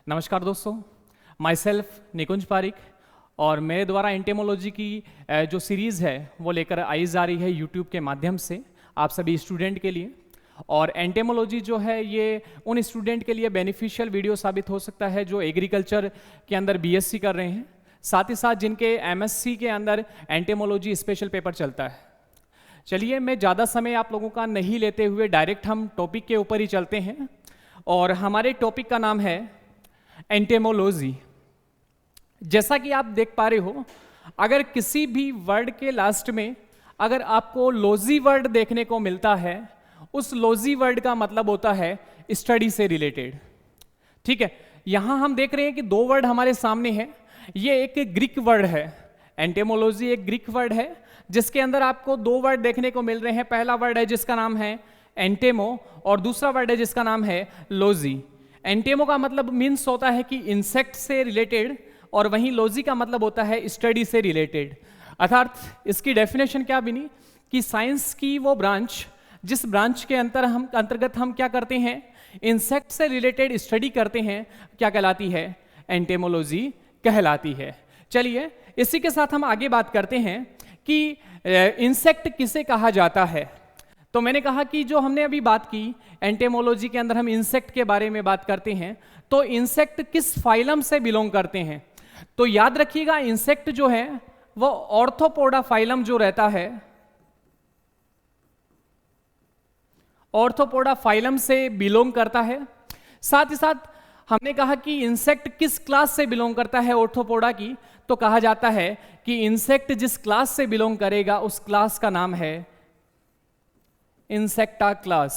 नमस्कार दोस्तों, my self निकुंज पारिक और मेरे द्वारा एंटेमोलॉजी की जो सीरीज़ है वो लेकर आई जा रही है यूट्यूब के माध्यम से आप सभी स्टूडेंट के लिए। और एंटेमोलॉजी जो है ये उन स्टूडेंट के लिए बेनिफिशियल वीडियो साबित हो सकता है जो एग्रीकल्चर के अंदर बीएससी कर रहे हैं, साथ ही साथ जिनके एमएससी के अंदर एंटेमोलॉजी स्पेशल पेपर चलता है। चलिए, मैं ज़्यादा समय आप लोगों का नहीं लेते हुए डायरेक्ट हम टॉपिक के ऊपर ही चलते हैं और हमारे टॉपिक का नाम है एंटेमोलॉजी। जैसा कि आप देख पा रहे हो, अगर किसी भी वर्ड के लास्ट में अगर आपको लॉजी वर्ड देखने को मिलता है, उस लॉजी वर्ड का मतलब होता है स्टडी से रिलेटेड। ठीक है, यहां हम देख रहे हैं कि दो वर्ड हमारे सामने हैं। ये एक ग्रीक वर्ड है, एंटेमोलॉजी एक ग्रीक वर्ड है जिसके अंदर आपको दो वर्ड देखने को मिल रहे हैं। पहला वर्ड है जिसका नाम है एंटेमो और दूसरा वर्ड है जिसका नाम है लॉजी। एंटेमो का मतलब मीन्स होता है कि इंसेक्ट से रिलेटेड और वहीं लॉजी का मतलब होता है स्टडी से रिलेटेड। अर्थात इसकी डेफिनेशन क्या बनी कि साइंस की वो ब्रांच जिस ब्रांच के अंतर्गत हम क्या करते हैं, इंसेक्ट से रिलेटेड स्टडी करते हैं, क्या कहलाती है, एंटेमोलॉजी कहलाती है। चलिए, इसी के साथ हम आगे बात करते हैं कि इंसेक्ट किसे कहा जाता है। तो मैंने कहा कि जो हमने अभी बात की एंटेमोलॉजी के अंदर हम इंसेक्ट के बारे में बात करते हैं, तो इंसेक्ट किस फाइलम से बिलोंग करते हैं। तो याद रखिएगा, इंसेक्ट जो है वो ऑर्थोपोडा फाइलम जो रहता है, ऑर्थोपोडा फाइलम से बिलोंग करता है। साथ ही साथ हमने कहा कि इंसेक्ट किस क्लास से बिलोंग करता है ऑर्थोपोडा की, तो कहा जाता है कि इंसेक्ट जिस क्लास से बिलोंग करेगा उस क्लास का नाम है इंसेक्टा क्लास।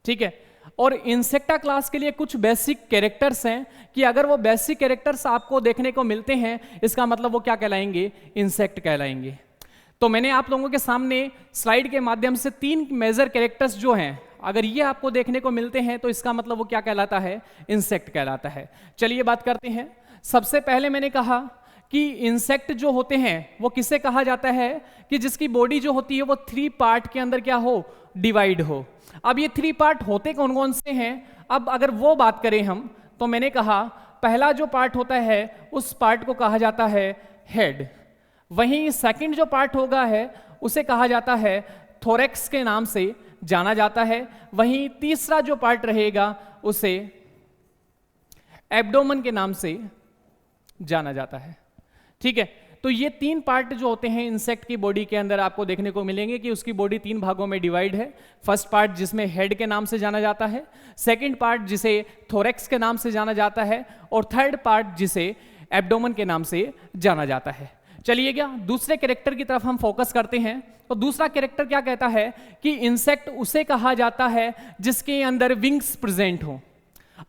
ठीक है, और इंसेक्टा क्लास के लिए कुछ बेसिक कैरेक्टर्स हैं कि अगर वो बेसिक कैरेक्टर्स आपको देखने को मिलते हैं, इसका मतलब वो क्या कहलाएंगे, इंसेक्ट कहलाएंगे। तो मैंने आप लोगों के सामने स्लाइड के माध्यम से 3 मेजर कैरेक्टर्स जो हैं, अगर ये आपको देखने को मिलते हैं तो इसका मतलब वो क्या कहलाता है, इंसेक्ट कहलाता है। चलिए बात करते हैं। सबसे पहले मैंने कहा कि इंसेक्ट जो होते हैं वो किसे कहा जाता है कि जिसकी बॉडी जो होती है वो 3 पार्ट के अंदर क्या हो, डिवाइड हो। अब ये 3 पार्ट होते कौन कौन से हैं, अब अगर वो बात करें हम, तो मैंने कहा पहला जो पार्ट होता है उस पार्ट को कहा जाता है हेड। वहीं सेकंड जो पार्ट होगा है उसे कहा जाता है थोरेक्स के नाम से जाना जाता है। वहीं तीसरा जो पार्ट रहेगा उसे एब्डोमेन के नाम से जाना जाता है। ठीक है, तो ये 3 पार्ट जो होते हैं इंसेक्ट की बॉडी के अंदर आपको देखने को मिलेंगे कि उसकी बॉडी 3 भागों में डिवाइड है। फर्स्ट पार्ट जिसमें हेड के नाम से जाना जाता है, सेकंड पार्ट जिसे थोरेक्स के नाम से जाना जाता है और थर्ड पार्ट जिसे एब्डोमेन के नाम से जाना जाता है। चलिए क्या दूसरे कैरेक्टर की तरफ हम फोकस करते हैं। तो दूसरा कैरेक्टर क्या कहता है कि इंसेक्ट उसे कहा जाता है जिसके अंदर विंग्स प्रेजेंट हो।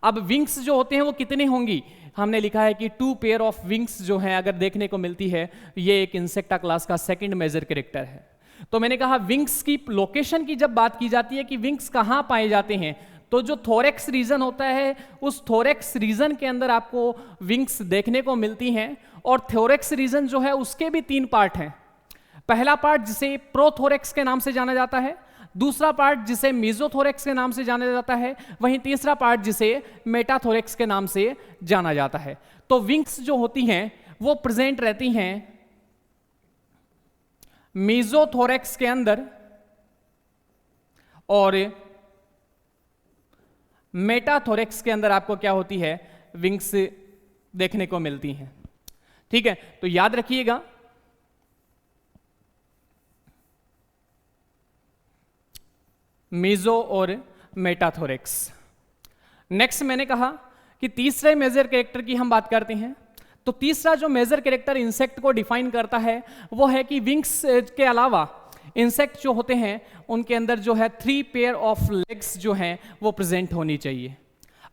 अब विंग्स जो होते हैं वो कितने होंगी, हमने लिखा है कि 2 पेयर ऑफ विंग्स जो हैं अगर देखने को मिलती है, ये एक इंसेक्टा क्लास का सेकंड मेजर कैरेक्टर है। तो मैंने कहा विंग्स की लोकेशन की जब बात की जाती है कि विंग्स कहाँ पाए जाते हैं, तो जो थोरेक्स रीजन होता है उस थोरेक्स रीजन के अंदर आपको विंग्स देखने को मिलती हैं। और थोरेक्स रीजन जो है उसके भी 3 पार्ट हैं। पहला पार्ट जिसे प्रोथोरेक्स के नाम से जाना जाता है, दूसरा पार्ट जिसे मीजोथोरेक्स के नाम से जाना जाता है, वहीं तीसरा पार्ट जिसे मेटाथोरेक्स के नाम से जाना जाता है। तो विंग्स जो होती हैं वो प्रेजेंट रहती हैं मीजोथोरेक्स के अंदर और मेटाथोरेक्स के अंदर आपको क्या होती है, विंग्स देखने को मिलती हैं। ठीक है, तो याद रखिएगा मीजो और मेटाथोरेक्स। नेक्स्ट मैंने कहा कि तीसरे मेजर कैरेक्टर की हम बात करते हैं। तो तीसरा जो मेजर कैरेक्टर इंसेक्ट को डिफाइन करता है वो है कि विंग्स के अलावा इंसेक्ट जो होते हैं उनके अंदर जो है 3 पेयर ऑफ लेग्स जो हैं वो प्रेजेंट होनी चाहिए।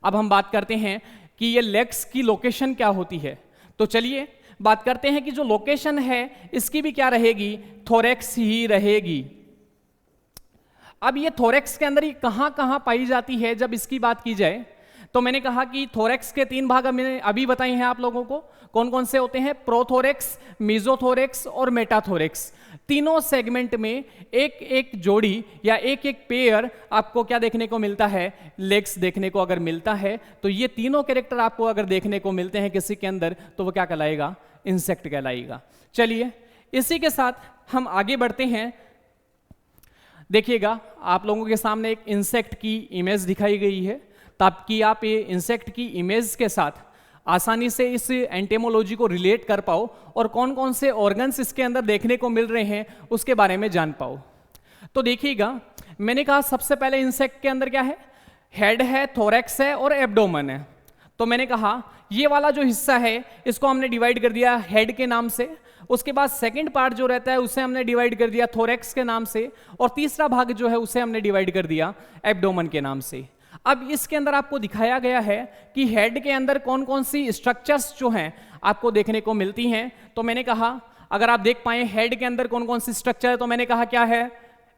अब हम बात करते हैं कि ये लेग्स की लोकेशन क्या होती है। तो चलिए बात करते हैं कि जो लोकेशन है इसकी भी क्या रहेगी, थोरेक्स ही रहेगी। अब ये थोरेक्स के अंदर ये कहां कहां पाई जाती है, जब इसकी बात की जाए तो मैंने कहा कि थोरेक्स के 3 भाग मैंने अभी बताए हैं आप लोगों को, कौन कौन से होते हैं, प्रोथोरेक्स, मीजोथोरेक्स और मेटाथोरेक्स। तीनों सेगमेंट में एक एक जोड़ी या एक एक पेयर आपको क्या देखने को मिलता है, लेग्स देखने को अगर मिलता है, तो ये तीनों कैरेक्टर आपको अगर देखने को मिलते हैं किसी के अंदर, तो वो क्या कहलाएगा, इंसेक्ट कहलाएगा। चलिए इसी के साथ हम आगे बढ़ते हैं। देखिएगा आप लोगों के सामने एक इंसेक्ट की इमेज दिखाई गई है, ताकि आप ये इंसेक्ट की इमेज के साथ आसानी से इस एंटेमोलॉजी को रिलेट कर पाओ और कौन कौन से ऑर्गन्स इसके अंदर देखने को मिल रहे हैं उसके बारे में जान पाओ। तो देखिएगा मैंने कहा सबसे पहले इंसेक्ट के अंदर क्या है, हेड है, थोरैक्स है और एब्डोमेन है। तो मैंने कहा ये वाला जो हिस्सा है इसको हमने डिवाइड कर दिया हेड के नाम से, उसके बाद सेकंड पार्ट जो रहता है उसे हमने डिवाइड कर दिया थोरैक्स के नाम से, और तीसरा भाग जो है उसे हमने डिवाइड कर दिया एब्डोमेन के नाम से। अब इसके अंदर आपको दिखाया गया है कि हेड के अंदर कौन कौन सी स्ट्रक्चर्स जो हैं आपको देखने को मिलती हैं। तो मैंने कहा अगर आप देख पाए हेड के अंदर कौन कौन सी स्ट्रक्चर है, तो मैंने कहा क्या है,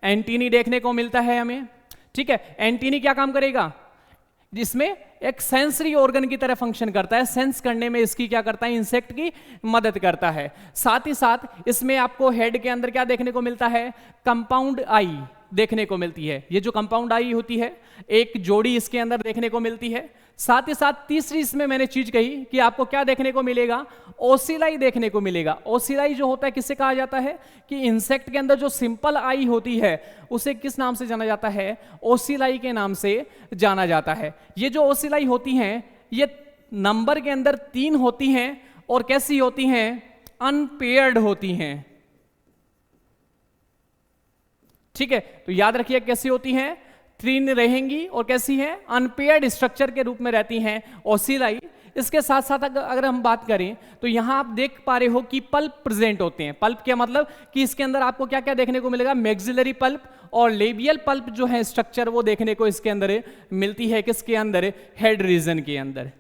एंटीनी देखने को मिलता है हमें। ठीक है, एंटीनी क्या काम करेगा, जिसमें एक सेंसरी ऑर्गन की तरह फंक्शन करता है, सेंस करने में इसकी क्या करता है, इंसेक्ट की मदद करता है। साथ ही साथ इसमें आपको हेड के अंदर क्या देखने को मिलता है, कंपाउंड आई देखने को मिलती है। ये जो कंपाउंड आई होती है एक जोड़ी इसके अंदर देखने को मिलती है। साथ ही साथ तीसरी इसमें मैंने चीज कही कि आपको क्या देखने को मिलेगा, ओसिलाई देखने को मिलेगा। ओसिलाई जो होता है किससे कहा जाता है कि इंसेक्ट के अंदर जो सिंपल आई होती है उसे किस नाम से जाना जाता है, ओसिलाई के नाम से जाना जाता है। ये जो ओसिलाई होती हैं ये नंबर के अंदर 3 होती हैं और कैसी होती हैं, अनपेयर्ड होती हैं। ठीक है, तो याद रखिए कैसी होती हैं, 3 रहेंगी और कैसी हैं, अनपेयर्ड स्ट्रक्चर के रूप में रहती हैं ओसिलाई। इसके साथ साथ अगर हम बात करें तो यहां आप देख पा रहे हो कि पल्प प्रेजेंट होते हैं। पल्प क्या मतलब कि इसके अंदर आपको क्या क्या देखने को मिलेगा, मैक्सिलरी पल्प और लेबियल पल्प जो है स्ट्रक्चर वो देखने को इसके अंदर मिलती है, किसके अंदर, हेड रीजन के अंदर।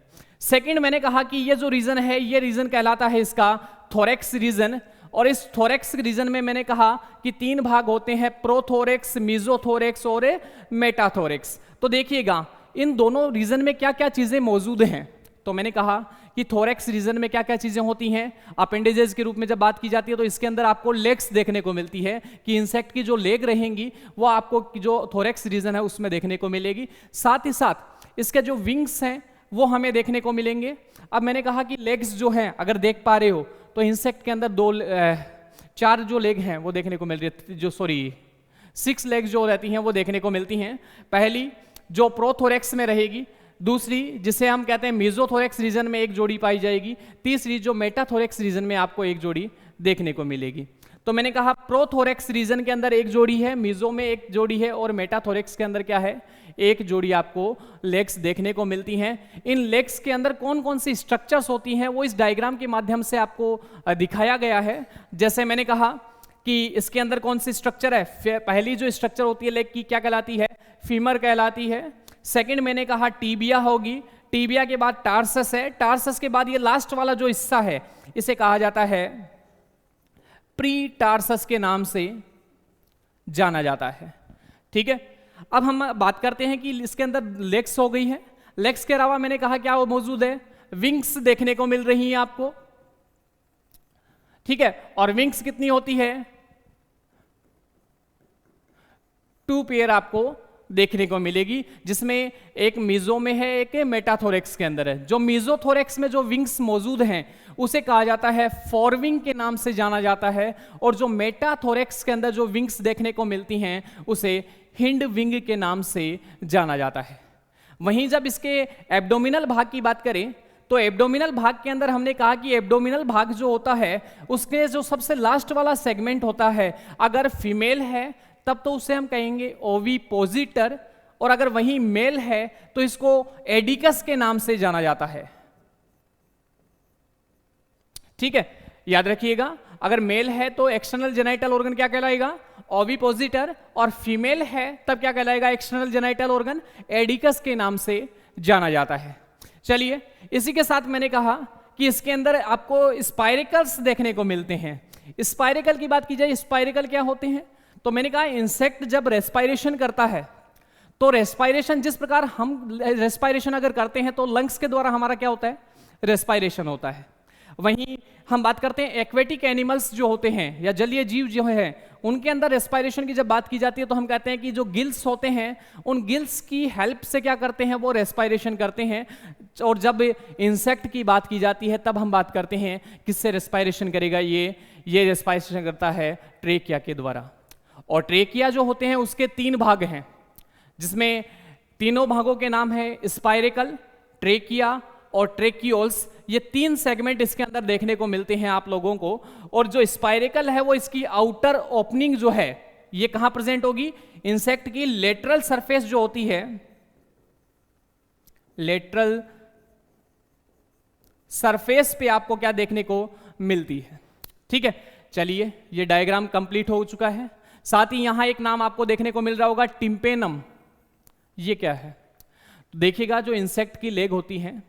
सेकेंड मैंने कहा कि ये जो रीजन है ये रीजन कहलाता है इसका थोरैक्स रीजन, और इस थोरैक्स रीजन में मैंने कहा कि 3 भाग होते हैं, प्रोथोरैक्स, मीजोथोरैक्स और मेटाथोरैक्स। तो देखिएगा इन दोनों रीजन में क्या क्या चीजें मौजूद हैं। तो मैंने कहा कि थोरैक्स रीजन में क्या क्या चीजें होती हैं, अपेंडेजेस के रूप में जब बात की जाती है तो इसके अंदर आपको लेग्स देखने को मिलती है कि इंसेक्ट की जो लेग रहेंगी वो आपको जो थोरैक्स रीजन है उसमें देखने को मिलेगी। साथ ही साथ इसके जो विंग्स हैं वो हमें देखने को मिलेंगे। अब मैंने कहा कि लेग्स जो हैं अगर देख पा रहे हो तो इंसेक्ट के अंदर 4 जो लेग हैं वो देखने को मिल रही है, जो 6 लेग्स जो रहती हैं वो देखने को मिलती हैं। पहली जो प्रोथोरैक्स में रहेगी, दूसरी जिसे हम कहते हैं मीजोथोरैक्स रीजन में एक जोड़ी पाई जाएगी, तीसरी जो मेटाथोरैक्स रीजन में आपको एक जोड़ी देखने को मिलेगी। तो मैंने कहा प्रोथोरैक्स रीजन के अंदर एक जोड़ी है, मीजो में एक जोड़ी है और मेटाथोरैक्स के अंदर क्या है, एक जोड़ी आपको लेग्स देखने को मिलती हैं। इन लेग्स के अंदर कौन कौन सी स्ट्रक्चर्स होती हैं वो इस डायग्राम के माध्यम से आपको दिखाया गया है। जैसे मैंने कहा कि इसके अंदर कौन सी स्ट्रक्चर है, पहली जो स्ट्रक्चर होती है लेग की क्या कहलाती है, फीमर कहलाती है। सेकंड मैंने कहा टीबिया होगी, टीबिया के बाद टार्सस है, टार्सस के बाद ये लास्ट वाला जो हिस्सा है इसे कहा जाता है प्री टार्सस के नाम से जाना जाता है। ठीक है, अब हम बात करते हैं कि इसके अंदर लेग्स हो गई है, लेग्स के अलावा मैंने कहा क्या वो मौजूद है, विंग्स देखने को मिल रही हैं आपको। ठीक है, और विंग्स कितनी होती है, 2 पेयर आपको देखने को मिलेगी, जिसमें एक मीजो में है, एक मेटाथोरैक्स के अंदर है। जो मीजोथोरैक्स में जो विंग्स मौजूद हैं उसे कहा जाता है फोरविंग के नाम से जाना जाता है, और जो मेटाथोरैक्स के अंदर जो विंग्स देखने को मिलती हैं उसे हिंड विंग के नाम से जाना जाता है। वहीं जब इसके एब्डोमिनल भाग की बात करें तो एब्डोमिनल भाग के अंदर हमने कहा कि एब्डोमिनल भाग जो होता है उसके जो सबसे लास्ट वाला सेगमेंट होता है, अगर फीमेल है तब तो उसे हम कहेंगे ओविपोजिटर, और अगर वहीं मेल है तो इसको एडिकस के नाम से जाना जाता है। ठीक है, याद रखिएगा, अगर मेल है तो एक्सटर्नल जेनाइटल ऑर्गन क्या कहलाएगा, ओविपोजिटर, और फीमेल है तब क्या कहलाएगा, एक्सटर्नल जेनाइटल ऑर्गन एडिकस के नाम से जाना जाता है। चलिए, इसी के साथ मैंने कहा कि इसके अंदर आपको स्पाइरिकल्स देखने को मिलते हैं। स्पाइरिकल की बात की जाए, स्पाइरिकल क्या होते हैं, तो मैंने कहा इंसेक्ट जब रेस्पायरेशन करता है तो रेस्पायरेशन, जिस प्रकार हम रेस्पायरेशन अगर करते हैं तो लंग्स के द्वारा हमारा क्या होता है, रेस्पायरेशन होता है। वहीं हम बात करते हैं एक्वेटिक एनिमल्स जो होते हैं या जलीय जीव जो है, उनके अंदर रेस्पायरेशन की जब बात की जाती है तो हम कहते हैं कि जो गिल्स होते हैं उन गिल्स की हेल्प से क्या करते हैं, वो रेस्पायरेशन करते हैं। और जब इंसेक्ट की बात की जाती है तब हम बात करते हैं किससे रेस्पायरेशन करेगा, ये रेस्पायरेशन करता है ट्रेकिया के द्वारा। और ट्रेकिया जो होते हैं उसके 3 भाग हैं, जिसमें तीनों भागों के नाम है स्पाइरेकल, ट्रेकिया और ट्रेकियोल्स। ये 3 सेगमेंट इसके अंदर देखने को मिलते हैं आप लोगों को। और जो स्पाइरेकल है वो इसकी आउटर ओपनिंग जो है ये कहां प्रेजेंट होगी, इंसेक्ट की लेटरल सरफेस जो होती है, लेटरल सरफेस पे आपको क्या देखने को मिलती है। ठीक है, चलिए ये डायग्राम कंप्लीट हो चुका है। साथ ही यहां एक नाम आपको देखने को मिल रहा होगा, टिम्पेनम। ये क्या है, देखिएगा जो इंसेक्ट की लेग होती हैं,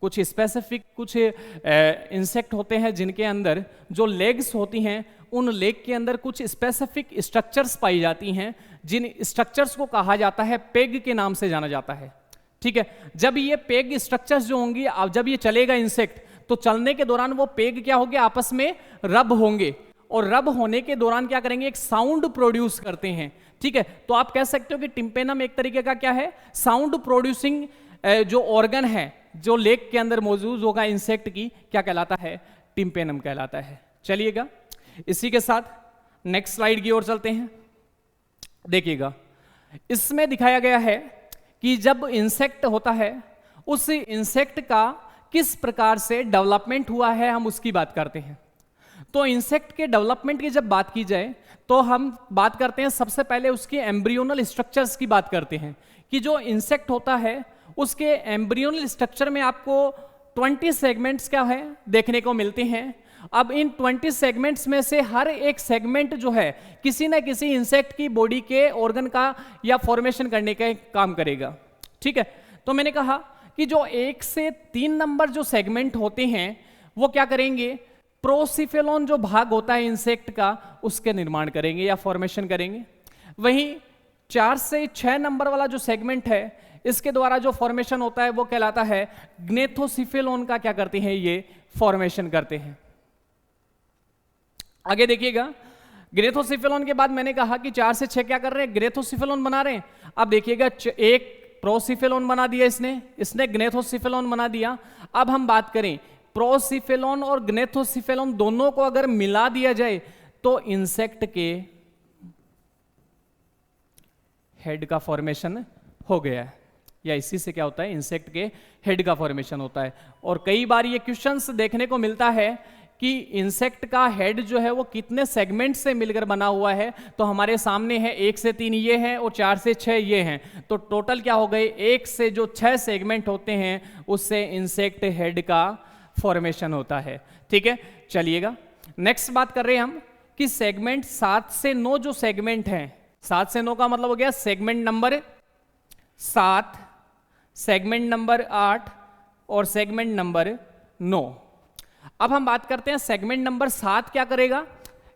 कुछ स्पेसिफिक कुछ इंसेक्ट होते हैं जिनके अंदर जो लेग्स होती हैं उन लेग के अंदर कुछ स्पेसिफिक स्ट्रक्चर्स पाई जाती हैं, जिन स्ट्रक्चर्स को कहा जाता है पेग के नाम से जाना जाता है। ठीक है, जब ये पेग स्ट्रक्चर्स जो होंगी, जब ये चलेगा इंसेक्ट, तो चलने के दौरान वो पेग क्या होंगे, आपस में रब होंगे, और रब होने के दौरान क्या करेंगे, एक साउंड प्रोड्यूस करते हैं। ठीक है, तो आप कह सकते हो कि टिम्पेनम एक तरीके का क्या है, साउंड प्रोड्यूसिंग जो ऑर्गन है जो लेग के अंदर मौजूद होगा इंसेक्ट की, क्या कहलाता है, टिम्पेनम कहलाता है। चलिएगा इसी के साथ नेक्स्ट स्लाइड की ओर चलते हैं। देखिएगा इसमें दिखाया गया है कि जब इंसेक्ट होता है उस इंसेक्ट का किस प्रकार से डेवलपमेंट हुआ है, हम उसकी बात करते हैं। तो इंसेक्ट के डेवलपमेंट की जब बात की जाए तो हम बात करते हैं सबसे पहले उसके एम्ब्रियोनल स्ट्रक्चर्स की बात करते हैं, कि जो इंसेक्ट होता है उसके एम्ब्रियोनल स्ट्रक्चर में आपको 20 सेगमेंट्स क्या है देखने को मिलते हैं। अब इन 20 सेगमेंट्स में से हर एक सेगमेंट जो है किसी ना किसी इंसेक्ट की बॉडी के ऑर्गन का या फॉर्मेशन करने का काम करेगा। ठीक है, तो मैंने कहा कि जो 1 से 3 नंबर जो सेगमेंट होते हैं वो क्या करेंगे, प्रोसिफेलॉन जो भाग होता है इंसेक्ट का उसके निर्माण करेंगे या फॉर्मेशन करेंगे। वहीं 4 से 6 नंबर वाला जो सेगमेंट है इसके द्वारा जो फॉर्मेशन होता है वो कहलाता है ग्नेथोसिफेलॉन का क्या करते हैं, ये फॉर्मेशन करते हैं। आगे देखिएगा, ग्नेथोसिफेलॉन के बाद मैंने कहा कि 4 से 6 क्या कर रहे हैं, ग्नेथोसिफेलॉन बना रहे हैं। अब देखिएगा एक प्रोसिफेलॉन बना दिया इसने ग्नेथोसिफेलॉन बना दिया। अब हम बात करें प्रोसिफेलॉन और ग्नेथोसिफेलॉन दोनों को अगर मिला दिया जाए तो इंसेक्ट के हेड का फॉर्मेशन हो गया है, या इसी से क्या होता है, इंसेक्ट के हेड का फॉर्मेशन होता है। और कई बार ये क्वेश्चंस देखने को मिलता है कि इंसेक्ट का हेड जो है वो कितने सेगमेंट से मिलकर बना हुआ है, तो हमारे सामने है 1 से 3 ये हैं और 4 से 6 ये हैं, तो टोटल क्या हो गए, 1 से जो 6 सेगमेंट होते हैं उससे इंसेक्ट हेड का फॉर्मेशन होता है। ठीक है, चलिएगा नेक्स्ट बात कर रहे हैं हम कि सेगमेंट 7 से 9 जो सेगमेंट हैं, 7 से 9 का मतलब हो गया सेगमेंट नंबर 7, सेगमेंट नंबर 8 और सेगमेंट नंबर 9। अब हम बात करते हैं सेगमेंट नंबर 7 क्या करेगा,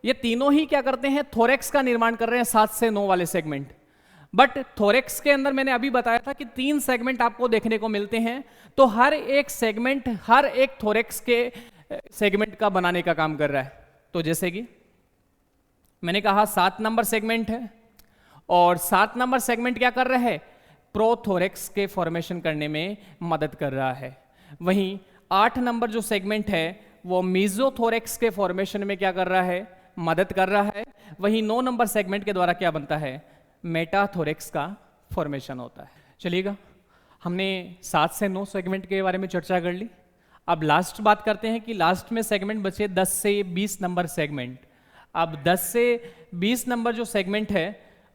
ये तीनों ही क्या करते हैं, थोरेक्स का निर्माण कर रहे हैं 7 से 9 वाले सेगमेंट। बट थोरेक्स के अंदर मैंने अभी बताया था कि 3 सेगमेंट आपको देखने को मिलते हैं, तो हर एक सेगमेंट हर एक थोरेक्स के सेगमेंट का बनाने का काम कर रहा है। तो जैसे कि मैंने कहा 7 नंबर सेगमेंट है और 7 नंबर सेगमेंट क्या कर रहा है, प्रोथोरेक्स के फॉर्मेशन करने में मदद कर रहा है। वहीं 8 नंबर जो सेगमेंट है वो मीजोथोरेक्स के फॉर्मेशन में क्या कर रहा है, मदद कर रहा है। वहीं 9 नंबर सेगमेंट के द्वारा क्या बनता है, मेटाथोरेक्स का फॉर्मेशन होता है। चलिएगा हमने 7 से 9 सेगमेंट के बारे में चर्चा कर ली। अब लास्ट बात करते हैं कि लास्ट में सेगमेंट बचे 10 से 20 नंबर सेगमेंट। अब 10 से 20 नंबर जो सेगमेंट है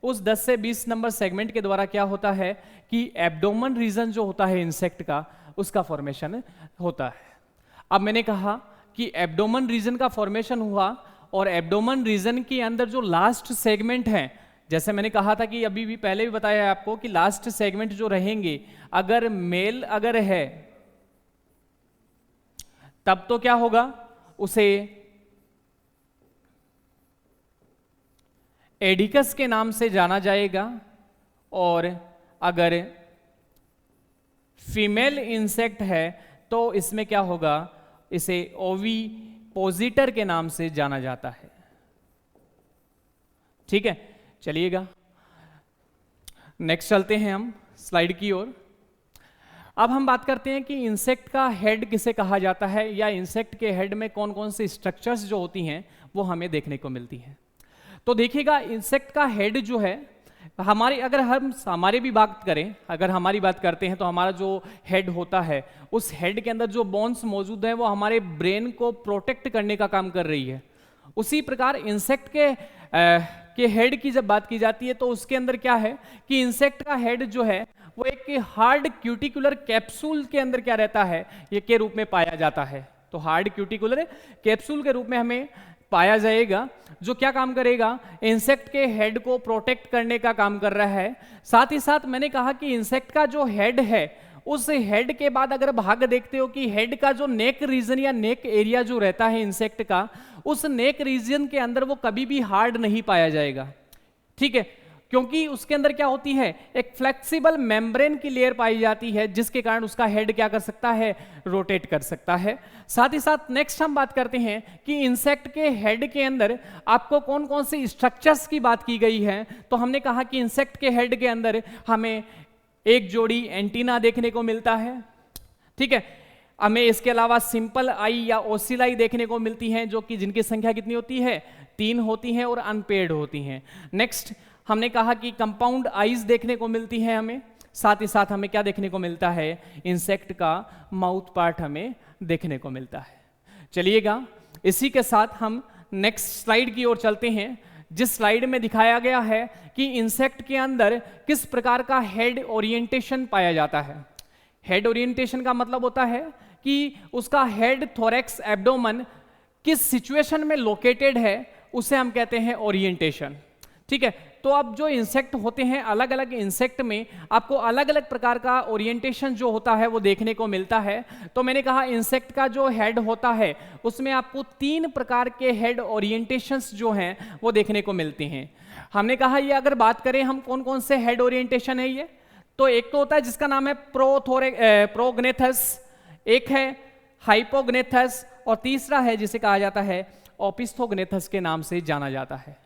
उस 10 से 20 नंबर सेगमेंट के द्वारा क्या होता है कि एब्डोमेन रीजन जो होता है इंसेक्ट का उसका फॉर्मेशन होता है। अब मैंने कहा कि एब्डोमेन रीजन का फॉर्मेशन हुआ और एब्डोमेन रीजन के अंदर जो लास्ट सेगमेंट है, जैसे मैंने कहा था कि अभी भी पहले भी बताया है आपको कि लास्ट सेगमेंट जो रहेंगे अगर मेल अगर है तब तो क्या होगा, उसे एडिकस के नाम से जाना जाएगा, और अगर फीमेल इंसेक्ट है तो इसमें क्या होगा, इसे ओविपोजिटर के नाम से जाना जाता है। ठीक है, चलिएगा नेक्स्ट चलते हैं हम स्लाइड की ओर। अब हम बात करते हैं कि इंसेक्ट का हेड किसे कहा जाता है, या इंसेक्ट के हेड में कौन कौन सी स्ट्रक्चर्स जो होती हैं वो हमें देखने को मिलती हैं। तो देखिएगा, इंसेक्ट का हेड जो है अगर हम हमारे भी बात करें, अगर हमारी बात करते हैं तो हमारा जो हेड होता है, उस हेड के अंदर जो बोन्स मौजूद हैं वो हमारे ब्रेन को प्रोटेक्ट करने का काम कर रही है। उसी प्रकार इंसेक्ट के हेड की जब बात की जाती है तो उसके अंदर क्या है कि इंसेक्ट का हेड जो है वो एक हार्ड क्यूटिकुलर कैप्सूल के अंदर क्या रहता है, ये के रूप में पाया जाता है। तो हार्ड क्यूटिकुलर कैप्सूल के रूप में हमें पाया जाएगा, जो क्या काम करेगा, इंसेक्ट के हेड को प्रोटेक्ट करने का काम कर रहा है। साथ ही साथ मैंने कहा कि इंसेक्ट का जो हेड है, उस हेड के बाद अगर भाग देखते हो कि हेड का जो नेक रीजन या नेक एरिया जो रहता है इंसेक्ट का, उस नेक रीजन के अंदर वो कभी भी हार्ड नहीं पाया जाएगा। ठीक है, क्योंकि उसके अंदर क्या होती है, एक फ्लेक्सिबल मेम्ब्रेन की लेयर पाई जाती है, जिसके कारण उसका हेड क्या कर सकता है, रोटेट कर सकता है। साथ ही साथ नेक्स्ट हम बात करते हैं कि इंसेक्ट के हेड के अंदर आपको कौन कौन सी स्ट्रक्चर्स की बात की गई है। तो हमने कहा कि इंसेक्ट के हेड के अंदर हमें एक जोड़ी एंटीना देखने को मिलता है। ठीक है, हमें इसके अलावा सिंपल आई या ओसिलाई देखने को मिलती हैं, जो कि जिनकी संख्या कितनी होती है, 3 होती हैं और अनपेयर्ड होती हैं। नेक्स्ट हमने कहा कि कंपाउंड आईज देखने को मिलती हैं हमें। साथ ही साथ हमें क्या देखने को मिलता है, इंसेक्ट का माउथ पार्ट हमें देखने को मिलता है। चलिएगा इसी के साथ हम नेक्स्ट स्लाइड की ओर चलते हैं, जिस स्लाइड में दिखाया गया है कि इंसेक्ट के अंदर किस प्रकार का हेड ओरिएंटेशन पाया जाता है। हेड ओरिएंटेशन का मतलब होता है कि उसका हेड, थोरैक्स, एब्डोमेन किस सिचुएशन में लोकेटेड है, उसे हम कहते हैं ओरिएंटेशन। ठीक है, तो अब जो इंसेक्ट होते हैं, अलग अलग इंसेक्ट में आपको अलग अलग प्रकार का ओरिएंटेशन जो होता है वो देखने को मिलता है। तो मैंने कहा इंसेक्ट का जो हेड होता है उसमें आपको 3 प्रकार के हेड ओरिएंटेशंस जो हैं वो देखने को मिलते हैं। हमने कहा ये अगर बात करें हम कौन कौन से हेड ओरिएंटेशन है ये, तो एक तो होता है जिसका नाम है प्रोग्नेथस, एक है हाइपोग्नेथस, और तीसरा है जिसे कहा जाता है ओपिस्थोग्नेथस के नाम से जाना जाता है।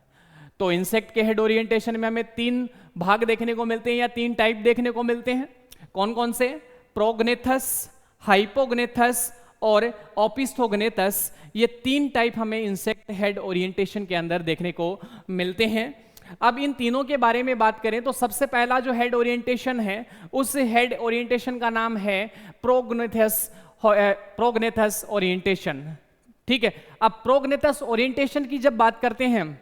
तो इंसेक्ट के हेड ओरिएंटेशन में हमें 3 भाग देखने को मिलते हैं या 3 टाइप देखने को मिलते हैं। कौन कौन से, प्रोग्नेथस, हाइपोग्नेथस और ओपिस्थोग्नेथस। ये 3 टाइप हमें इंसेक्ट हेड ओरिएंटेशन के अंदर देखने को मिलते हैं। अब इन तीनों के बारे में बात करें तो सबसे पहला जो हेड ओरिएंटेशन है, उस हेड ओरिएंटेशन का नाम है प्रोग्नेथस ओरिएंटेशन। ठीक है, अब प्रोग्नेथस ओरिएंटेशन की जब बात करते हैं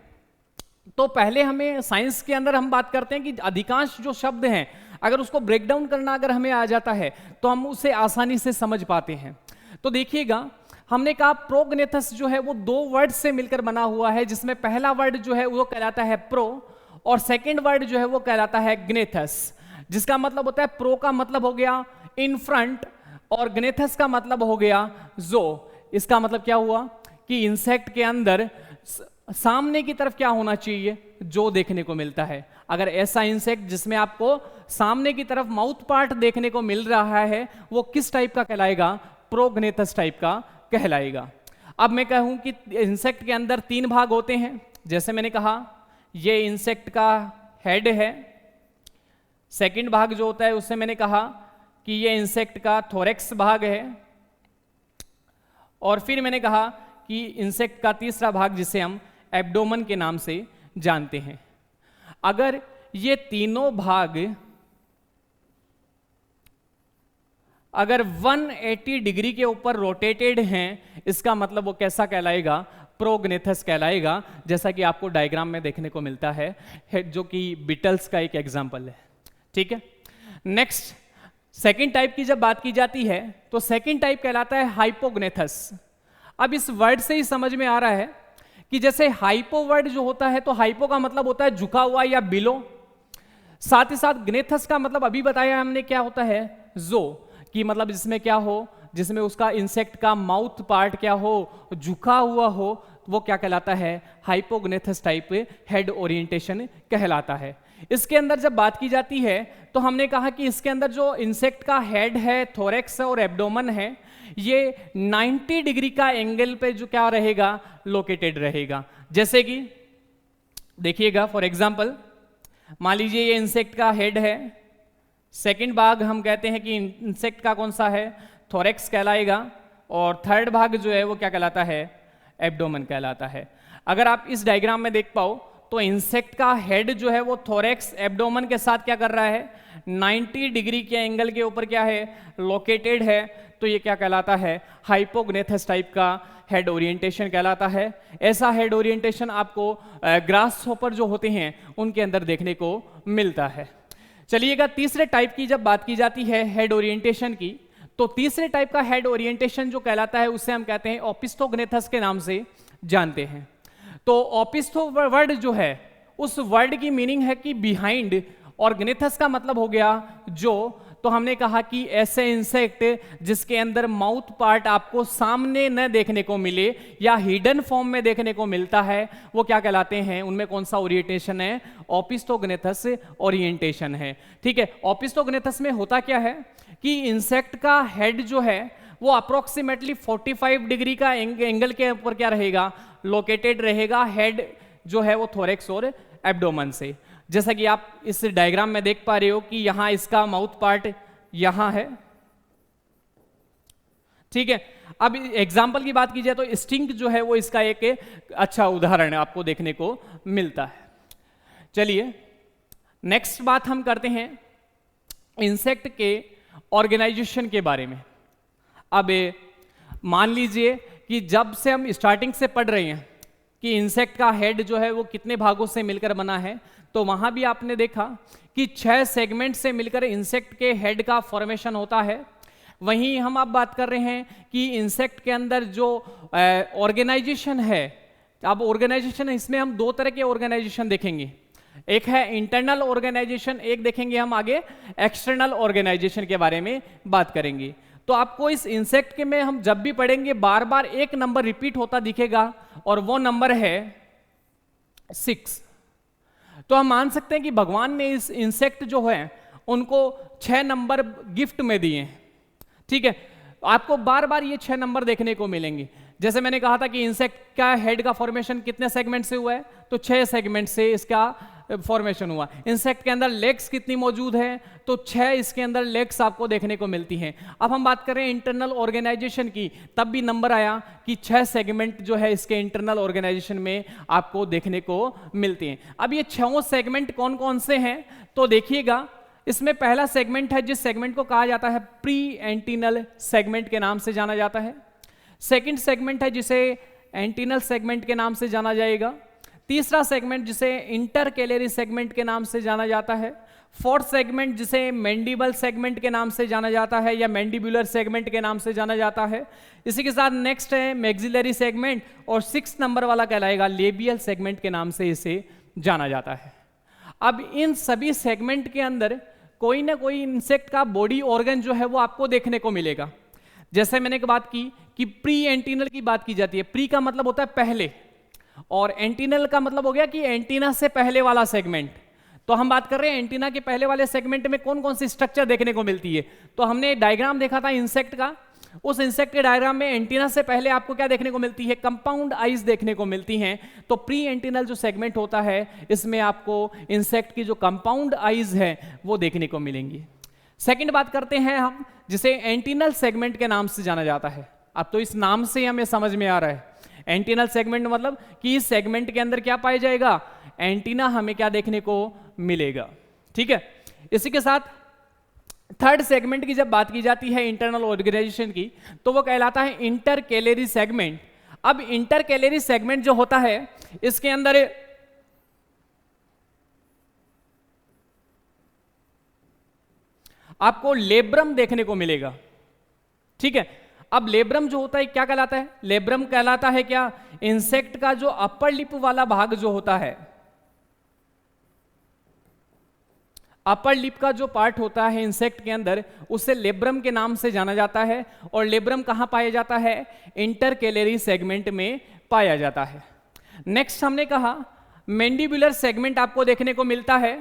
तो पहले हमें साइंस के अंदर हम बात करते हैं कि अधिकांश जो शब्द हैं अगर उसको ब्रेक डाउन करना अगर हमें आ जाता है तो हम उसे आसानी से समझ पाते हैं। तो देखिएगा, हमने कहा प्रोग्नेथस जो है वो 2 वर्ड से मिलकर बना हुआ है, जिसमें पहला वर्ड जो है वो कहलाता है प्रो और सेकंड वर्ड जो है वो कहलाता है ग्नेथस, जिसका मतलब होता है प्रो का मतलब हो गया इन फ्रंट और ग्नेथस का मतलब हो गया जो। इसका मतलब क्या हुआ कि इंसेक्ट के अंदर सामने की तरफ क्या होना चाहिए, जो देखने को मिलता है। अगर ऐसा इंसेक्ट जिसमें आपको सामने की तरफ माउथ पार्ट देखने को मिल रहा है वो किस टाइप का कहलाएगा, प्रोग्नेथस टाइप का कहलाएगा। अब मैं कहूं कि इंसेक्ट के अंदर 3 भाग होते हैं। जैसे मैंने कहा ये इंसेक्ट का हेड है, सेकंड भाग जो होता है उससे मैंने कहा कि ये इंसेक्ट का थोरैक्स भाग है, और फिर मैंने कहा कि इंसेक्ट का तीसरा भाग जिसे हम एब्डोमेन के नाम से जानते हैं। अगर ये तीनों भाग अगर 180 डिग्री के ऊपर रोटेटेड हैं, इसका मतलब वो कैसा कहलाएगा, प्रोग्नेथस कहलाएगा, जैसा कि आपको डायग्राम में देखने को मिलता है, जो कि बीटल्स का एक एग्जांपल है। ठीक है, नेक्स्ट सेकंड टाइप की जब बात की जाती है तो सेकंड टाइप कहलाता है हाइपोग्नेथस। अब इस वर्ड से ही समझ में आ रहा है कि जैसे हाइपो वर्ड जो होता है तो हाइपो का मतलब होता है झुका हुआ या बिलो, साथ ही साथ ग्नेथस का मतलब अभी बताया हमने क्या होता है, जो, कि मतलब जिसमें क्या हो, जिसमें उसका इंसेक्ट का माउथ पार्ट क्या हो, झुका हुआ हो, वो क्या कहलाता है, हाइपोग्नेथस टाइप हेड ओरिएंटेशन कहलाता है। इसके अंदर जब बात की जाती है तो हमने कहा कि इसके अंदर जो इंसेक्ट का हेड है, थोरेक्स है और एब्डोमन है, ये 90 डिग्री का एंगल पे जो क्या रहेगा, लोकेटेड रहेगा। जैसे कि देखिएगा, फॉर एग्जांपल मान लीजिए ये इंसेक्ट का हेड है, सेकंड भाग हम कहते हैं कि इंसेक्ट का कौन सा है, थोरेक्स कहलाएगा, और थर्ड भाग जो है वो क्या कहलाता है, एब्डोमन कहलाता है। अगर आप इस डायग्राम में देख पाओ तो इंसेक्ट का हेड जो है वो थोरेक्स एब्डोमन के साथ क्या कर रहा है, 90 डिग्री के एंगल के ऊपर क्या है, लोकेटेड है। तो ये क्या कहलाता है, हाइपोग्नेथस टाइप का हेड ओरिएंटेशन कहलाता है। ऐसा हेड ओरिएंटेशन आपको ग्रास हॉपर जो होते हैं उनके अंदर देखने को मिलता है। चलिएगा, तीसरे टाइप की जब बात की जाती है हेड ओरिएंटेशन की, तो तीसरे टाइप का हेड ओरिएंटेशन जो कहलाता है उसे हम कहते हैं ओपिस्थोग्नेथस के नाम से जानते हैं। तो ओपिस्थो वर्ड जो है, उस वर्ड की मीनिंग है कि बिहाइंड, और ग्नेथस का मतलब हो गया जो। तो हमने कहा कि ऐसे इंसेक्ट जिसके अंदर माउथ पार्ट आपको सामने न देखने को मिले या हिडन फॉर्म में देखने को मिलता है, वो क्या कहलाते हैं, उनमें कौन सा ओरिएंटेशन है, ओपिस्थोग्नेथस ओरिएंटेशन है। ठीक है, ओपिस्थोग्नेथस में होता क्या है कि इंसेक्ट का हेड जो है वो अप्रोक्सीमेटली 45 डिग्री का एंगल के ऊपर क्या रहेगा, लोकेटेड रहेगा। हेड जो है वो थोरेक्स और एब्डोमन से, जैसा कि आप इस डायग्राम में देख पा रहे हो कि यहां इसका माउथ पार्ट यहां है। ठीक है, अब एग्जाम्पल की बात की जाए तो स्टिंग जो है वो इसका एक अच्छा उदाहरण आपको देखने को मिलता है। चलिए नेक्स्ट बात हम करते हैं इंसेक्ट के ऑर्गेनाइजेशन के बारे में। अब मान लीजिए कि जब से हम स्टार्टिंग से पढ़ रहे हैं कि इंसेक्ट का हेड जो है वो कितने भागों से मिलकर बना है, तो वहां भी आपने देखा कि 6 सेगमेंट से मिलकर इंसेक्ट के हेड का फॉर्मेशन होता है। वहीं हम अब बात कर रहे हैं कि इंसेक्ट के अंदर जो ऑर्गेनाइजेशन है, अब ऑर्गेनाइजेशन इसमें हम 2 तरह के ऑर्गेनाइजेशन देखेंगे, एक है इंटरनल ऑर्गेनाइजेशन, एक देखेंगे हम आगे एक्सटर्नल ऑर्गेनाइजेशन के बारे में बात करेंगे। तो आपको इस इंसेक्ट के में हम जब भी पढ़ेंगे बार बार एक नंबर रिपीट होता दिखेगा और वो नंबर है 6। तो हम मान सकते हैं कि भगवान ने इस इंसेक्ट जो है उनको 6 नंबर गिफ्ट में दिए हैं। ठीक है, आपको बार बार ये 6 नंबर देखने को मिलेंगे। जैसे मैंने कहा था कि इंसेक्ट का हेड का फॉर्मेशन कितने सेगमेंट से हुआ है, तो 6 सेगमेंट से इसका फॉर्मेशन हुआ। इंसेक्ट के अंदर लेग्स कितनी मौजूद है, तो 6 इसके अंदर लेग्स आपको देखने को मिलती हैं। अब हम बात करें इंटरनल ऑर्गेनाइजेशन की, तब भी नंबर आया कि 6 सेगमेंट जो है इसके इंटरनल ऑर्गेनाइजेशन में आपको देखने को मिलते हैं। अब ये 6 सेगमेंट कौन कौन से हैं, तो देखिएगा, इसमें पहला सेगमेंट है जिस सेगमेंट को कहा जाता है प्री एंटीनल सेगमेंट के नाम से जाना जाता है। सेकंड सेगमेंट है जिसे एंटीनल सेगमेंट के नाम से जाना जाएगा। तीसरा सेगमेंट जिसे इंटरकेलरी सेगमेंट के नाम से जाना जाता है। फोर्थ सेगमेंट जिसे मैंडिबल सेगमेंट के नाम से जाना जाता है या मैंडिबुलर सेगमेंट के नाम से जाना जाता है। इसी के साथ नेक्स्ट है मैक्सिलरी सेगमेंट, और 6 नंबर वाला कहलाएगा लेबियल सेगमेंट के नाम से इसे जाना जाता है। अब इन सभी सेगमेंट के अंदर कोई ना कोई इंसेक्ट का बॉडी ऑर्गन जो है वो आपको देखने को मिलेगा। जैसे मैंने बात की कि प्री एंटीनल की बात की जाती है। प्री का मतलब होता है पहले, और एंटीनल का मतलब हो गया कि एंटीना से पहले वाला सेगमेंट। तो हम बात कर रहे हैं एंटीना के पहले वाले सेगमेंट में कौन कौन सी स्ट्रक्चर देखने को मिलती है। तो हमने डायग्राम देखा था इंसेक्ट का, उस इंसेक्ट के डायग्राम में एंटीना से पहले आपको क्या देखने को मिलती है, कंपाउंड आईज देखने को मिलती हैं। तो प्री एंटीनल जो सेगमेंट होता है इसमें आपको इंसेक्ट की जो कंपाउंड आईज है वो देखने को मिलेंगी। सेकंड बात करते हैं हम जिसे एंटीनल सेगमेंट के नाम से जाना जाता है। अब तो इस नाम से हमें समझ में आ रहा है एंटीनल सेगमेंट मतलब कि इस सेगमेंट के अंदर क्या पाया जाएगा, एंटीना हमें क्या देखने को मिलेगा। ठीक है, इसी के साथ थर्ड सेगमेंट की जब बात की जाती है इंटरनल ऑर्गेनाइजेशन की, तो वो कहलाता है इंटरकेलरी सेगमेंट। अब इंटरकेलरी सेगमेंट जो होता है इसके अंदर आपको लेब्रम देखने को मिलेगा। ठीक है, अब लेब्रम जो होता है क्या कहलाता है, लेब्रम कहलाता है क्या, इंसेक्ट का जो अपर लिप वाला भाग जो होता है, अपर लिप का जो पार्ट होता है इंसेक्ट के अंदर, उसे लेब्रम के नाम से जाना जाता है। और लेब्रम कहां पाया जाता है, इंटरकेलरी सेगमेंट में पाया जाता है। नेक्स्ट हमने कहा मैंडिबुलर सेगमेंट आपको देखने को मिलता है।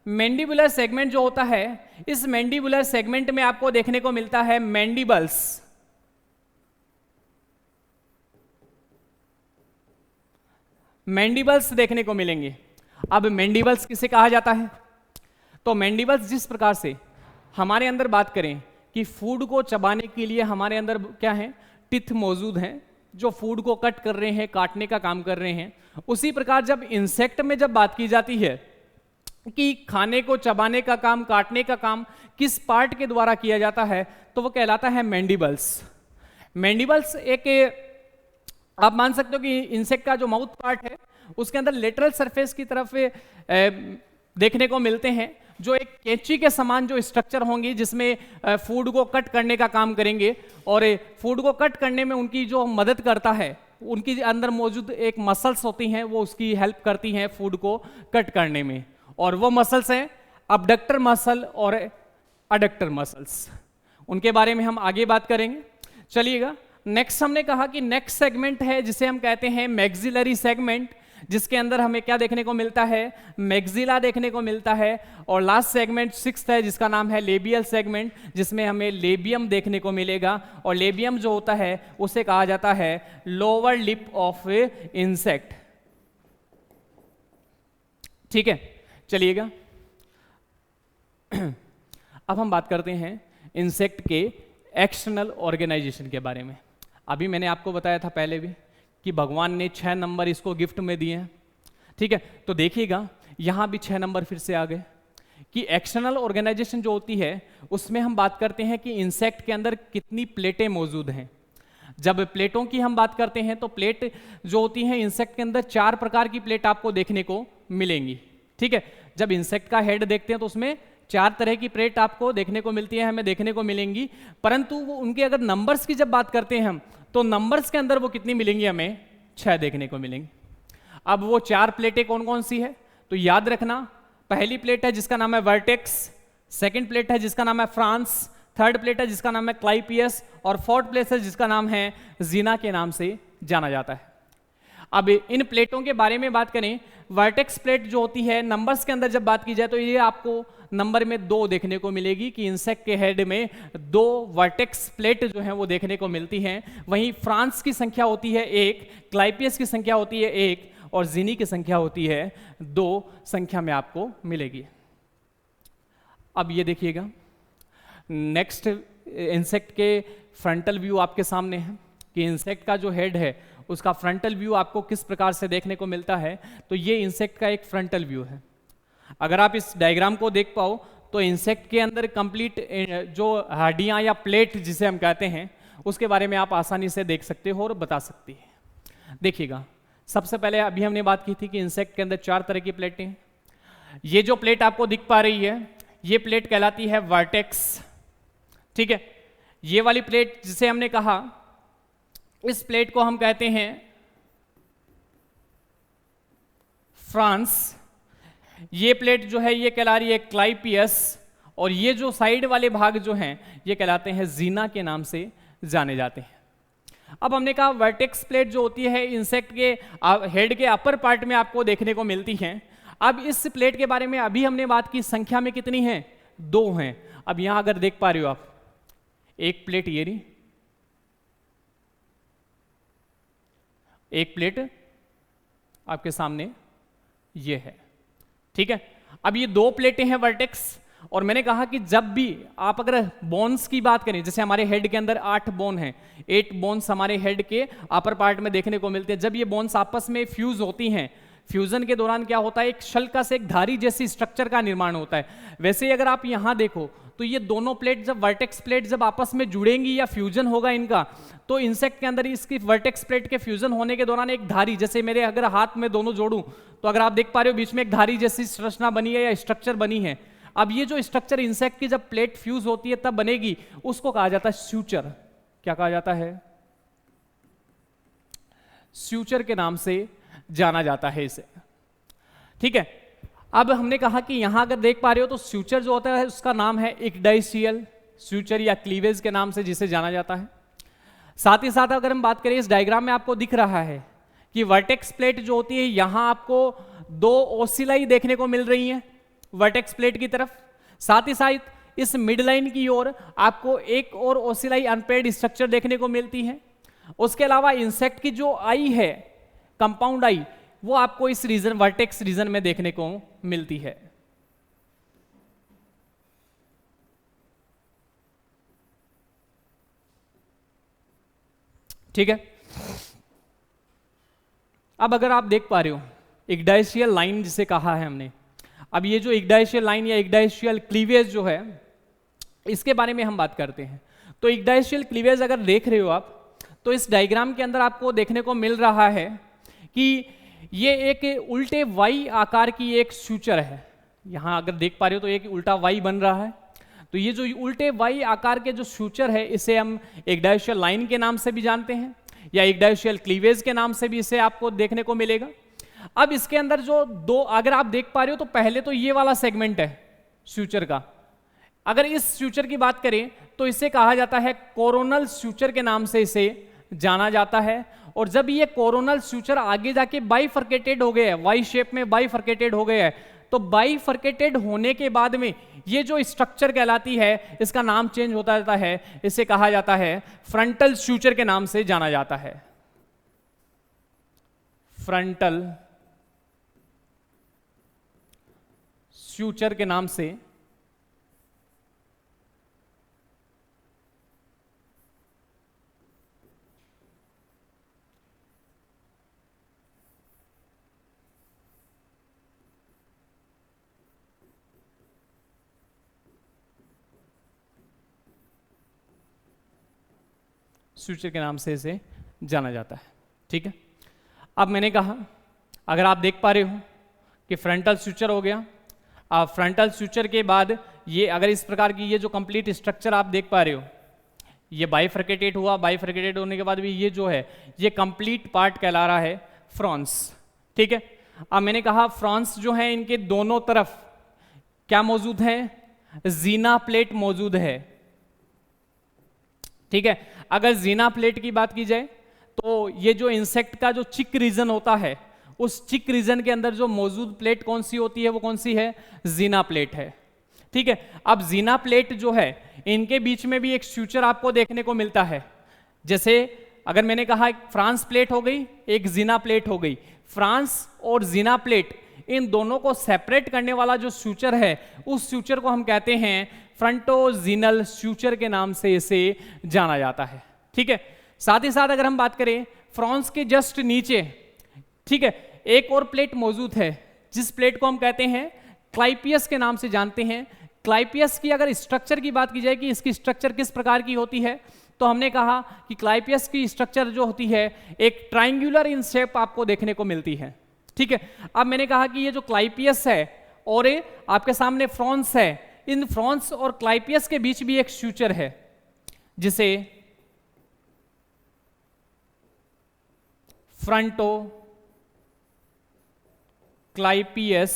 मैंडिबुलर सेगमेंट जो होता है, इस मैंडिबुलर सेगमेंट में आपको देखने को मिलता है मैंडिबल्स। मैंडिबल्स देखने को मिलेंगे। अब मैंडिबल्स किसे कहा जाता है? तो मैंडिबल्स जिस प्रकार से हमारे अंदर बात करें कि फूड को चबाने के लिए हमारे अंदर क्या है, टिथ मौजूद हैं जो फूड को कट कर रहे हैं, काटने का काम कर रहे हैं। उसी प्रकार जब इंसेक्ट में जब बात की जाती है कि खाने को चबाने का काम, काटने का काम किस पार्ट के द्वारा किया जाता है, तो वो कहलाता है मैंडिबल्स। मैंडिबल्स एक, आप मान सकते हो कि इंसेक्ट का जो माउथ पार्ट है उसके अंदर लेटरल सरफेस की तरफ देखने को मिलते हैं, जो एक कैंची के समान जो स्ट्रक्चर होंगी जिसमें फूड को कट करने का काम करेंगे, और फूड को कट करने में उनकी जो मदद करता है, उनकी अंदर मौजूद एक मसल्स होती हैं वो उसकी हेल्प करती हैं फूड को कट करने में, और वो मसल्स हैं अबडक्टर मसल और अडक्टर मसल्स। उनके बारे में हम आगे बात करेंगे। चलिएगा, नेक्स्ट हमने कहा कि नेक्स्ट सेगमेंट है जिसे हम कहते हैं मैक्सिलरी सेगमेंट, जिसके अंदर हमें क्या देखने को मिलता है, मैक्सिला देखने को मिलता है। और लास्ट सेगमेंट सिक्स्थ है जिसका नाम है लेबियल सेगमेंट, जिसमें हमें लेबियम देखने को मिलेगा। और लेबियम जो होता है उसे कहा जाता है लोअर लिप ऑफ इंसेक्ट। ठीक है, चलिएगा अब हम बात करते हैं इंसेक्ट के एक्सटर्नल ऑर्गेनाइजेशन के बारे में। अभी मैंने आपको बताया था पहले भी कि भगवान ने 6 नंबर इसको गिफ्ट में दिए हैं। ठीक है, तो देखिएगा यहां भी 6 नंबर फिर से आ गए कि एक्सटर्नल ऑर्गेनाइजेशन जो होती है उसमें हम बात करते हैं कि इंसेक्ट के अंदर कितनी प्लेटें मौजूद हैं। जब प्लेटों की हम बात करते हैं तो प्लेट जो होती हैं इंसेक्ट के अंदर 4 प्रकार की प्लेट आपको देखने को मिलेंगी। ठीक है, जब इंसेक्ट का हेड देखते हैं तो उसमें 4 तरह की प्लेट आपको देखने को मिलती है, हमें देखने को मिलेंगी। परंतु वो उनके अगर नंबर्स की जब बात करते हैं हम, तो नंबर्स के अंदर वो कितनी मिलेंगी, हमें 6 देखने को मिलेंगी। अब वो 4 प्लेटें कौन कौन सी है, तो याद रखना, पहली प्लेट है जिसका नाम है वर्टेक्स, सेकंड प्लेट है जिसका नाम है फ्रांस, थर्ड प्लेट है जिसका नाम है क्लाइपियस, और फोर्थ प्लेट है जिसका नाम है जीना के नाम से जाना जाता है। अब इन प्लेटों के बारे में बात करें, वर्टेक्स प्लेट जो होती है नंबर्स के अंदर जब बात की जाए तो ये आपको नंबर में 2 देखने को मिलेगी कि इंसेक्ट के हेड में 2 वर्टेक्स प्लेट जो है वो देखने को मिलती हैं। वहीं फ्रांस की संख्या होती है 1, क्लाइपियस की संख्या होती है 1, और जीनी की संख्या होती है 2 संख्या में आपको मिलेगी। अब ये देखिएगा, नेक्स्ट इंसेक्ट के फ्रंटल व्यू आपके सामने है कि इंसेक्ट का जो हेड है उसका फ्रंटल व्यू आपको किस प्रकार से देखने को मिलता है। तो ये इंसेक्ट का एक फ्रंटल व्यू है। अगर आप इस डायग्राम को देख पाओ तो इंसेक्ट के अंदर कंप्लीट जो हड्डियां या प्लेट जिसे हम कहते हैं उसके बारे में आप आसानी से देख सकते हो और बता सकती है। देखिएगा, सबसे पहले अभी हमने बात की थी कि इंसेक्ट के अंदर 4 तरह की प्लेटें हैं। ये जो प्लेट आपको दिख पा रही है ये प्लेट कहलाती है वर्टेक्स। ठीक है, ये वाली प्लेट जिसे हमने कहा, इस प्लेट को हम कहते हैं फ्रांस। ये प्लेट जो है ये कहला रही है क्लाइपियस, और ये जो साइड वाले भाग जो हैं ये कहलाते हैं जीना के नाम से जाने जाते हैं। अब हमने कहा वर्टेक्स प्लेट जो होती है इंसेक्ट के हेड के अपर पार्ट में आपको देखने को मिलती हैं। अब इस प्लेट के बारे में अभी हमने बात की, संख्या में कितनी है, 2 हैं। अब यहां अगर देख पा रहे हो आप, एक प्लेट ये रही, एक प्लेट आपके सामने ये है। ठीक है, अब ये 2 प्लेटें हैं वर्टेक्स, और मैंने कहा कि जब भी आप अगर बोन्स की बात करें, जैसे हमारे हेड के अंदर 8 बोन हैं, 8 बोन्स हमारे हेड के अपर पार्ट में देखने को मिलते हैं। जब ये बोन्स आपस में फ्यूज होती हैं, फ्यूजन के दौरान क्या होता है, एक शल्का से एक धारी जैसी स्ट्रक्चर का निर्माण होता है। वैसे ही अगर आप यहां देखो तो ये दोनों प्लेट जब वर्टेक्स प्लेट जब आपस में जुड़ेंगी या फ्यूजन होगा इनका, तो इंसेक्ट के अंदर इसकी वर्टेक्स प्लेट के फ्यूजन होने के दौरान एक धारी, जैसे मेरे अगर हाथ में दोनों जोड़ूं तो अगर आप देख पा रहे हो बीच में एक धारी जैसी संरचना बनी है या स्ट्रक्चर बनी है। अब ये जो स्ट्रक्चर इंसेक्ट की जब प्लेट फ्यूज होती है तब बनेगी, उसको कहा जाता है स्यूचर। क्या कहा जाता है, स्यूचर के नाम से जाना जाता है इसे। ठीक है, अब हमने कहा कि यहां अगर देख पा रहे हो तो स्यूचर जो होता है उसका नाम है इक्डाइशियल स्यूचर या क्लीवेज के नाम से जिसे जाना जाता है। साथ ही साथ अगर हम बात करें, इस डायग्राम में आपको दिख रहा है कि वर्टेक्स प्लेट जो होती है यहां आपको 2 ओसिलाई देखने को मिल रही हैं। वर्टेक्स प्लेट की तरफ। साथ ही साथ इस मिड लाइन की ओर आपको एक और ओसिलाई अनपेयर्ड स्ट्रक्चर देखने को मिलती है। उसके अलावा इंसेक्ट की जो आई है, कंपाउंड आई, वो आपको इस रीजन, वर्टेक्स रीजन में देखने को मिलती है। ठीक है। अब अगर आप देख पा रहे हो इक्डाइशियल लाइन जिसे कहा है हमने, अब ये जो इक्डाइशियल लाइन या इक्डाइशियल क्लीवेज जो है, इसके बारे में हम बात करते हैं। तो इक्डाइशियल क्लीवेज अगर देख रहे हो आप, तो इस डायग्राम के अंदर आपको देखने को मिल रहा है कि ये एक उल्टे वाई आकार की एक सूचर है। यहाँ अगर देख पा रहे हो तो एक उल्टा वाई बन रहा है। तो ये जो उल्टे वाई आकार के जो सूचर है, इसे हम इक्डाइशियल लाइन के नाम से भी जानते हैं या इक्डाइशियल क्लीवेज के नाम से भी इसे आपको देखने को मिलेगा। अब इसके अंदर जो दो, अगर आप देख पा रहे हो तो पहले तो ये वाला सेगमेंट है सूचर का। अगर इस सूचर की बात करें तो इसे कहा जाता है कोरोनल सूचर के नाम से इसे जाना जाता है। और जब ये कोरोनल सूचर आगे जाके बाइफर्केटेड हो गए हैं, वाई शेप में बाइफर्केटेड हो गए हैं, तो बाइफर्केटेड होने के बाद में ये जो स्ट्रक्चर कहलाती है, इसका नाम चेंज होता जाता है, इसे कहा जाता है फ्रंटल सूचर के नाम से जाना जाता है। फ्रंटल सूचर के नाम से सूचर के नाम से इसे जाना जाता है। ठीक है। अब मैंने कहा, अगर आप देख पा रहे हो कि फ्रंटल सूचर हो गया। अब फ्रंटल सूचर के बाद ये, अगर इस प्रकार की ये जो कंप्लीट स्ट्रक्चर आप देख पा रहे हो, ये बाइफर्केटेड हुआ। बाइफर्केटेड होने के बाद भी ये जो है, ये कंप्लीट पार्ट कहला रहा है फ्रॉन्स। ठीक है। अब मैंने कहा फ्रॉन्स जो है, इनके दोनों तरफ क्या मौजूद है? जीना प्लेट मौजूद है। ठीक है। अगर जीना प्लेट की बात की जाए तो ये जो इंसेक्ट का जो चिक रीजन होता है, उस चिक रीजन के अंदर जो मौजूद प्लेट कौन सी होती है? वो कौन सी है? जीना प्लेट है। ठीक है। अब जीना प्लेट जो है, इनके बीच में भी एक सूचर आपको देखने को मिलता है। जैसे अगर मैंने कहा एक फ्रांस प्लेट हो गई, एक जीना प्लेट हो गई। फ्रांस और जीना प्लेट, इन दोनों को सेपरेट करने वाला जो सूचर है, उस सूचर को हम कहते हैं फ्रंटोजीनल सूचर के नाम से इसे जाना जाता है। ठीक है। साथ ही साथ अगर हम बात करें फ्रॉन्स के जस्ट नीचे, ठीक है, एक और प्लेट मौजूद है, जिस प्लेट को हम कहते हैं क्लाइपियस के नाम से जानते हैं। क्लाइपियस की अगर स्ट्रक्चर की बात की जाए कि इसकी स्ट्रक्चर किस प्रकार की होती है, तो हमने कहा कि क्लाइपियस की स्ट्रक्चर जो होती है, एक ट्राइंगुलर इन शेप आपको देखने को मिलती है। ठीक है। अब मैंने कहा कि ये जो क्लाइपियस है और ये आपके सामने फ्रॉन्स है, इन फ्रॉन्स और क्लाइपियस के बीच भी एक सूचर है जिसे फ्रंटो क्लाइपियस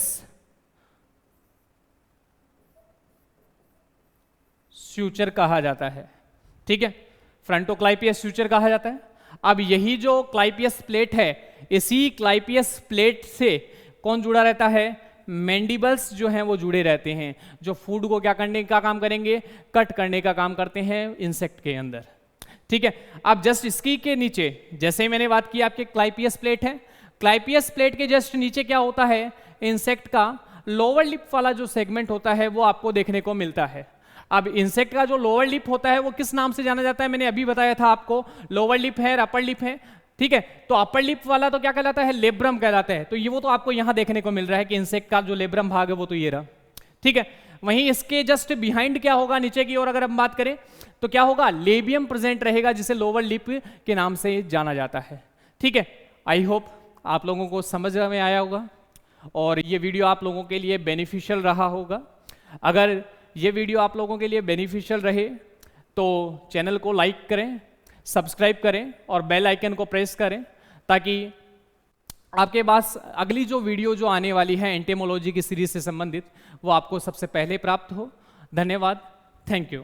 सूचर कहा जाता है। ठीक है। फ्रंटो क्लाइपियस सूचर कहा जाता है। अब यही जो क्लाइपियस प्लेट है, इसी क्लाइपियस प्लेट से कौन जुड़ा रहता है? मैंडिबल्स जो हैं वो जुड़े रहते हैं, जो फूड को क्या करने का काम करेंगे? कट करने का काम करते हैं इंसेक्ट के अंदर। ठीक है। अब जस्ट इसकी के नीचे, जैसे मैंने बात की आपके क्लाइपियस प्लेट है, क्लाइपियस प्लेट के जस्ट नीचे क्या होता है? इंसेक्ट का लोअर लिप वाला जो सेगमेंट होता है वो आपको देखने को मिलता है। अब इंसेक्ट का जो लोअर लिप होता है वो किस नाम से जाना जाता है? मैंने अभी बताया था आपको, लोअर लिप है, अपर लिप है। ठीक है। तो अपर लिप वाला तो क्या कहलाता है? लेब्रम कहलाता है। तो ये वो तो आपको यहां देखने को मिल रहा है कि इंसेक्ट का जो लेब्रम भाग है वो तो ये रहा। ठीक है। वहीं इसके जस्ट बिहाइंड क्या होगा? नीचे की ओर अगर हम बात करें तो क्या होगा? लेबियम प्रेजेंट रहेगा, जिसे लोअर लिप के नाम से जाना जाता है। ठीक है। आई होप आप लोगों को समझ में आया होगा और ये वीडियो आप लोगों के लिए बेनिफिशियल रहा होगा। अगर ये वीडियो आप लोगों के लिए बेनिफिशियल रहे तो चैनल को लाइक करें, सब्सक्राइब करें और बेल आइकन को प्रेस करें, ताकि आपके पास अगली जो वीडियो जो आने वाली है एंटेमोलॉजी की सीरीज से संबंधित, वो आपको सबसे पहले प्राप्त हो। धन्यवाद। Thank you.